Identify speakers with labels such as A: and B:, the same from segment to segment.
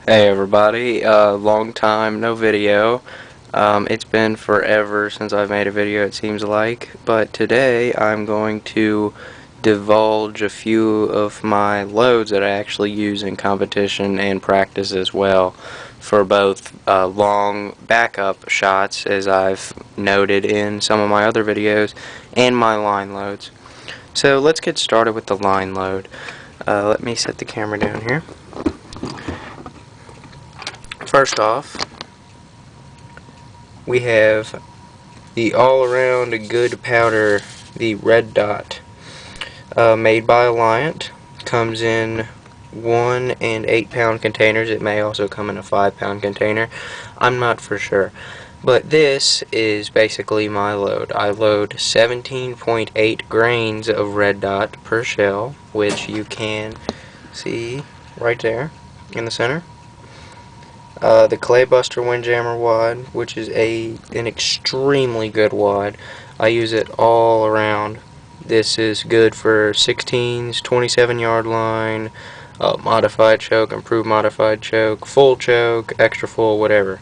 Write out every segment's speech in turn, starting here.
A: Hey everybody, long time no video. It's been forever since I've made a video, it seems like, but today I'm going to divulge a few of my loads that I actually use in competition and practice as well, for both long backup shots, as I've noted in some of my other videos, and my line loads. So let's get started with the line load. Let me set the camera down here. First off, we have the all-around good powder, the red dot, made by Alliant. Comes in 1 and 8 pound containers. It may also come in a 5-pound container. I'm not for sure. But this is basically my load. I load 17.8 grains of red dot per shell, which you can see right there in the center. The Claybuster Windjammer wad, which is an extremely good wad. I use it all around. This is good for 16s, 27-yard line, modified choke, improved modified choke, full choke, extra full, whatever.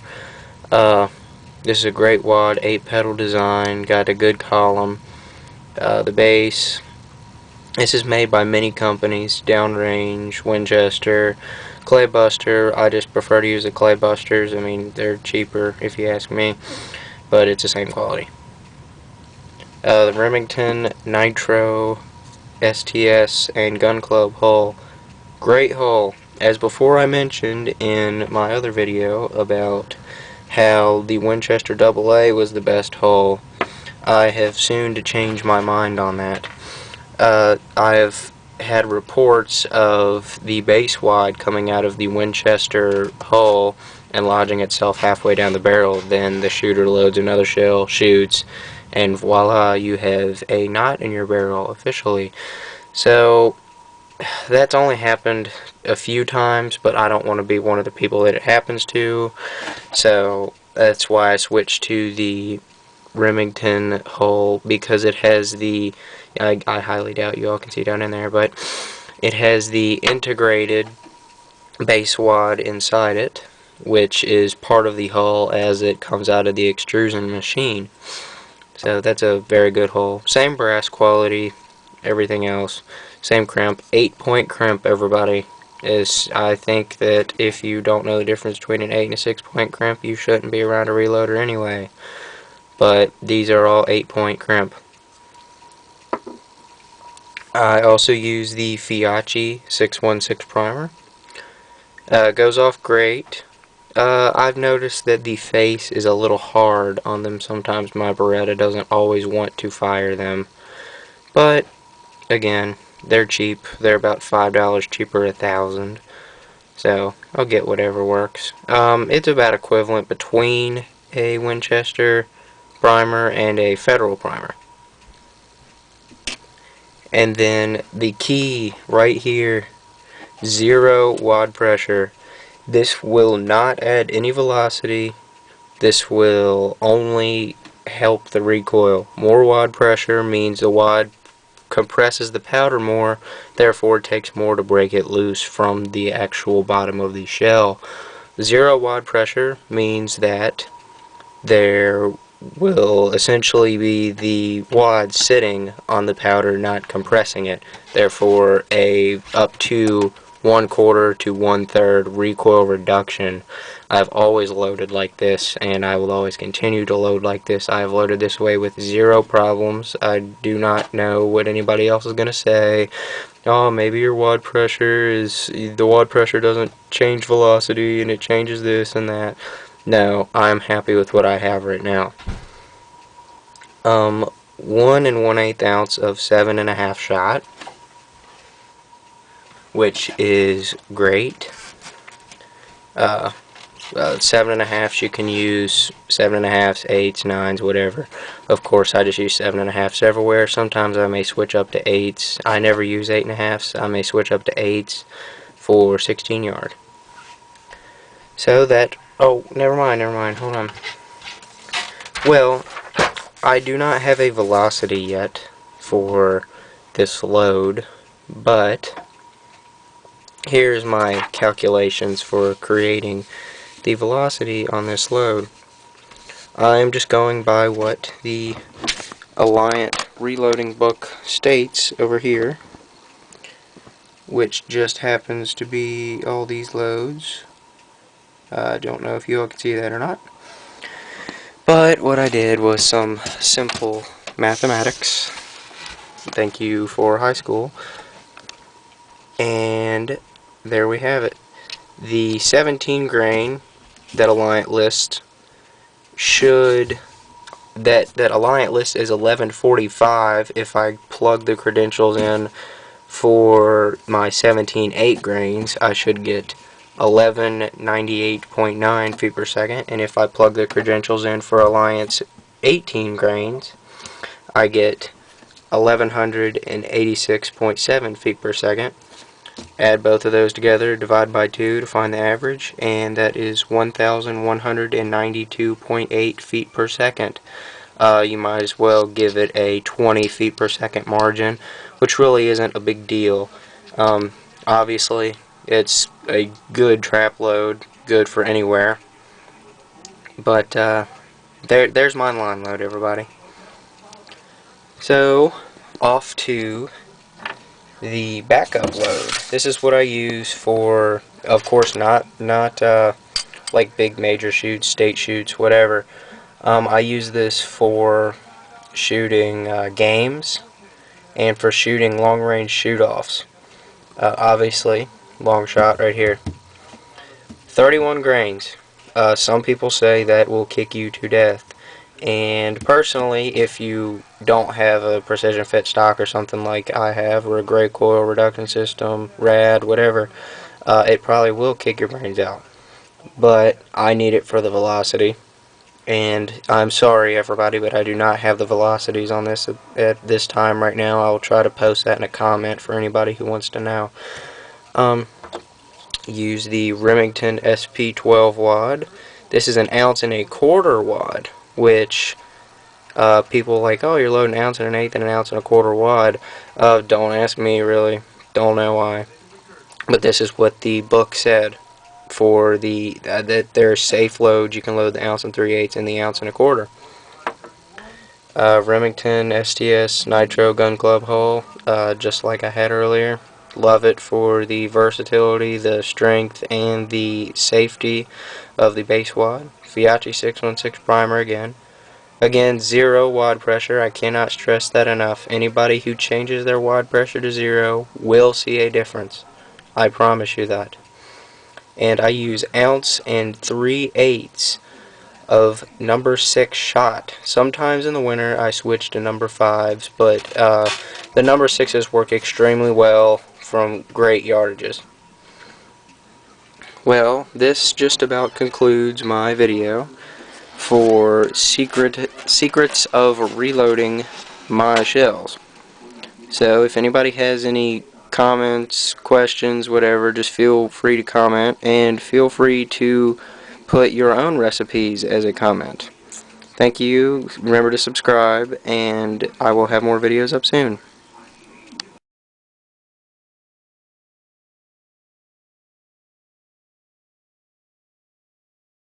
A: This is a great wad, 8-pedal design, got a good column. The base. This is made by many companies, Downrange, Winchester, Claybuster. I just prefer to use the Claybusters. I mean, they're cheaper if you ask me, but it's the same quality. The Remington Nitro STS and Gun Club hull. Great hull. As before I mentioned in my other video about how the Winchester AA was the best hull, I have soon to change my mind on that. I have had reports of the base wad coming out of the Winchester hull and lodging itself halfway down the barrel. Then the shooter loads another shell, shoots, and voila, you have a knot in your barrel officially. So that's only happened a few times, but I don't want to be one of the people that it happens to. So that's why I switched to the Remington hull, because it has the, I highly doubt you all can see down in there, but it has the integrated base wad inside it, which is part of the hull as it comes out of the extrusion machine. So that's a very good hull. Same brass quality, everything else. Same crimp. 8-point crimp, everybody. I think that if you don't know the difference between an 8 and a 6-point crimp, you shouldn't be around a reloader anyway. But these are all 8-point crimp. I also use the Fiachi 616 primer. Goes off great. I've noticed that the face is a little hard on them. Sometimes my Beretta doesn't always want to fire them. But, again, they're cheap. They're about $5 cheaper 1,000. So, I'll get whatever works. It's about equivalent between a Winchester primer and a Federal primer. And then the key right here, 0 wad pressure. This will not add any velocity. This will only help the recoil. More wad pressure means the wad compresses the powder more, therefore it takes more to break it loose from the actual bottom of the shell. 0 wad pressure means that there will essentially be the wad sitting on the powder, not compressing it. Therefore, a up to 1/4 to 1/3 recoil reduction. I've always loaded like this, and I will always continue to load like this. I have loaded this way with 0 problems. I do not know what anybody else is going to say. Oh, maybe your wad pressure the wad pressure doesn't change velocity and it changes this and that. No, I'm happy with what I have right now. 1 1/8 ounce of 7.5 shot, which is great. 7.5s, you can use 7.5s, 8s, 9s, whatever. Of course, I just use 7.5s everywhere. Sometimes I may switch up to 8s. I never use 8.5s. I may switch up to 8s for 16 yard. So that, oh, never mind, hold on. Well, I do not have a velocity yet for this load, but here's my calculations for creating the velocity on this load. I'm just going by what the Alliant reloading book states over here, which just happens to be all these loads. I don't know if you all can see that or not. But what I did was some simple mathematics. Thank you for high school. And there we have it. The 17 grain that Alliant lists that Alliant list is 1145 if I plug the credentials in for my 17 8 grains. I should get 1198.9 feet per second, and if I plug the credentials in for Alliant's 18 grains, I get 1186.7 feet per second. Add both of those together, divide by 2 to find the average, and that is 1192.8 feet per second. You might as well give it a 20 feet per second margin, which really isn't a big deal. Obviously, it's a good trap load, good for anywhere. But there's my line load, everybody. So, off to the backup load. This is what I use for, of course, not like big major shoots, state shoots, whatever. I use this for shooting games and for shooting long-range shoot-offs. Obviously, long shot right here. 31 grains. Some people say that will kick you to death. And personally, if you don't have a precision fit stock or something like I have, or a gray coil reduction system, rad, whatever, it probably will kick your brains out. But I need it for the velocity. And I'm sorry, everybody, but I do not have the velocities on this at this time right now. I'll try to post that in a comment for anybody who wants to know. Use the Remington SP12 wad. This is 1 1/4 ounce wad, which people like, oh, you're loading 1 1/8 and 1 1/4 ounce wad. Don't ask me, really. Don't know why. But this is what the book said for the that there's safe loads. You can load the 1 3/8 and the 1 1/4 ounce. Remington STS Nitro Gun Club hull, just like I had earlier. Love it for the versatility, the strength, and the safety of the base wad. Fiat 616 primer again. Again, 0 wad pressure. I cannot stress that enough. Anybody who changes their wad pressure to 0 will see a difference. I promise you that. And I use 1 3/8 ounces of number 6 shot. Sometimes in the winter I switch to number 5s, but the number 6s work extremely well from great yardages. Well, this just about concludes my video for secrets of reloading my shells. So if anybody has any comments, questions, whatever, just feel free to comment, and feel free to put your own recipes as a comment. Thank you. Remember to subscribe, and I will have more videos up soon.